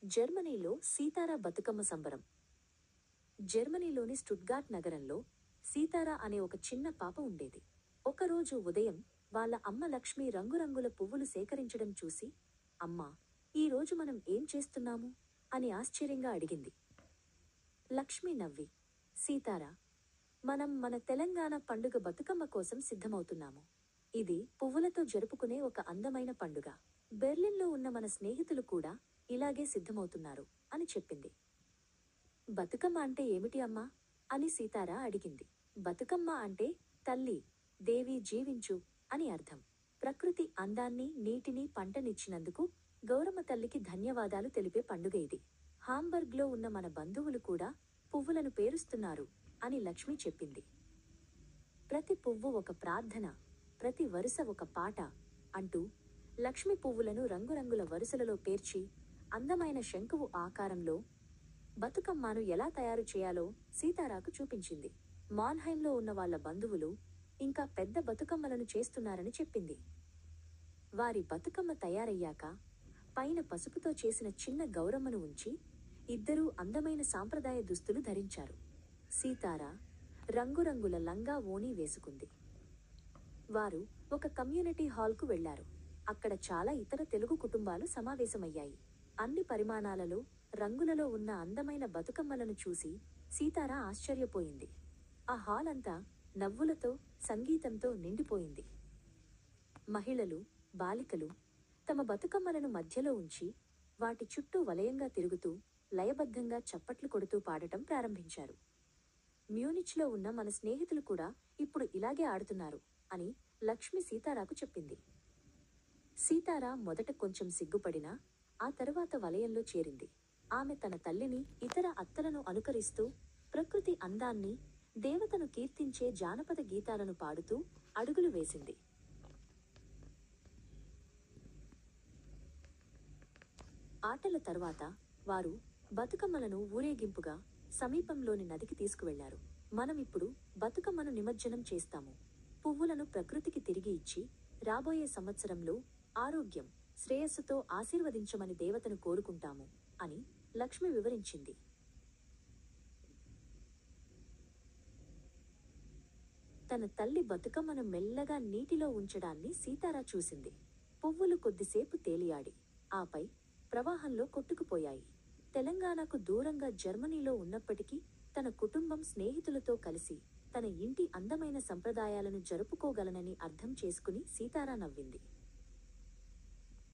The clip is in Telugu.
జర్మనీలో సీతారా బతుకమ్మ సంబరం. జర్మనీలోని స్టుట్గార్ట్ నగరంలో సీతారా అనే ఒక చిన్న పాప ఉండేది. ఒకరోజు ఉదయం వాళ్ళ అమ్మ లక్ష్మి రంగురంగుల పువ్వులు సేకరించడం చూసి, అమ్మా, ఈరోజు మనం ఏం చేస్తున్నాము అని ఆశ్చర్యంగా అడిగింది. లక్ష్మి నవ్వి, సీతారా, మనం మన తెలంగాణ పండుగ బతుకమ్మ కోసం సిద్ధమవుతున్నాము. ఇది పువ్వులతో జరుపుకునే ఒక అందమైన పండుగ. బెర్లిన్లో ఉన్న మన స్నేహితులు కూడా ఇలాగే సిద్ధమవుతున్నారు అని చెప్పింది. బతుకమ్మ అంటే ఏమిటి అమ్మా అని సీతారా అడిగింది. బతుకమ్మ అంటే తల్లి, దేవి జీవించు అని అర్థం. ప్రకృతి అందాన్ని, నీటిని, పంటనిచ్చినందుకు గౌరమ్మ తల్లికి ధన్యవాదాలు తెలిపే పండుగ ఇది. హాంబర్గ్లో ఉన్న మన బంధువులు కూడా పువ్వులను పేరుస్తున్నారు అని లక్ష్మి చెప్పింది. ప్రతి పువ్వు ఒక ప్రార్థన, ప్రతి వరుస ఒక పాట అంటూ లక్ష్మి పువ్వులను రంగురంగుల వరుసలలో పేర్చి అందమైన శంకువు ఆకారంలో బతుకమ్మను ఎలా తయారు చేయాలో సీతారాకు చూపించింది. మాన్హైమ్లో ఉన్న వాళ్ళ బంధువులు ఇంకా పెద్ద బతుకమ్మలను చేస్తున్నారని చెప్పింది. వారి బతుకమ్మ తయారయ్యాక పైన పసుపుతో చేసిన చిన్న గౌరమ్మను ఉంచి ఇద్దరూ అందమైన సాంప్రదాయ దుస్తులు ధరించారు. సీతారా రంగురంగుల లంగా ఓణీ వేసుకుంది. వారు ఒక కమ్యూనిటీ హాల్కు వెళ్లారు. అక్కడ చాలా ఇతర తెలుగు కుటుంబాలు సమావేశమయ్యాయి. అన్ని పరిమాణాలలో, రంగులలో ఉన్న అందమైన బతుకమ్మలను చూసి సీతారా ఆశ్చర్యపోయింది. ఆ హాల్ అంతా నవ్వులతో, సంగీతంతో నిండిపోయింది. మహిళలు, బాలికలు తమ బతుకమ్మలను మధ్యలో ఉంచి వాటి చుట్టూ వలయంగా తిరుగుతూ లయబద్ధంగా చప్పట్లు కొడుతూ పాడటం ప్రారంభించారు. మ్యూనిచ్లో ఉన్న మన స్నేహితులు కూడా ఇప్పుడు ఇలాగే ఆడుతున్నారు అని లక్ష్మి సీతారాకు చెప్పింది. సీతారా మొదట కొంచెం సిగ్గుపడినా ఆ తరువాత వలయంలో చేరింది. ఆమె తన తల్లిని, ఇతర అత్తలను అనుకరిస్తూ ప్రకృతి అందాన్ని, దేవతను కీర్తించే జానపద గీతాలను పాడుతూ అడుగులు వేసింది. ఆటల తరువాత వారు బతుకమ్మలను ఊరేగింపుగా సమీపంలోని నదికి తీసుకువెళ్లారు. మనమిప్పుడు బతుకమ్మను నిమజ్జనం చేస్తాము. పువ్వులను ప్రకృతికి తిరిగి ఇచ్చి రాబోయే సంవత్సరంలో ఆరోగ్యం, శ్రేయస్సుతో ఆశీర్వదించమని దేవతను కోరుకుంటాము అని లక్ష్మి వివరించింది. తన తల్లి బతుకమ్మను మెల్లగా నీటిలో ఉంచడాన్ని సీతారా చూసింది. పువ్వులు కొద్దిసేపు తేలియాడి ఆపై ప్రవాహంలో కొట్టుకుపోయాయి. తెలంగాణకు దూరంగా జర్మనీలో ఉన్నప్పటికీ తన కుటుంబం, స్నేహితులతో కలిసి తన ఇంటి అందమైన సంప్రదాయాలను జరుపుకోగలనని అర్థం చేసుకుని సీతారా నవ్వింది.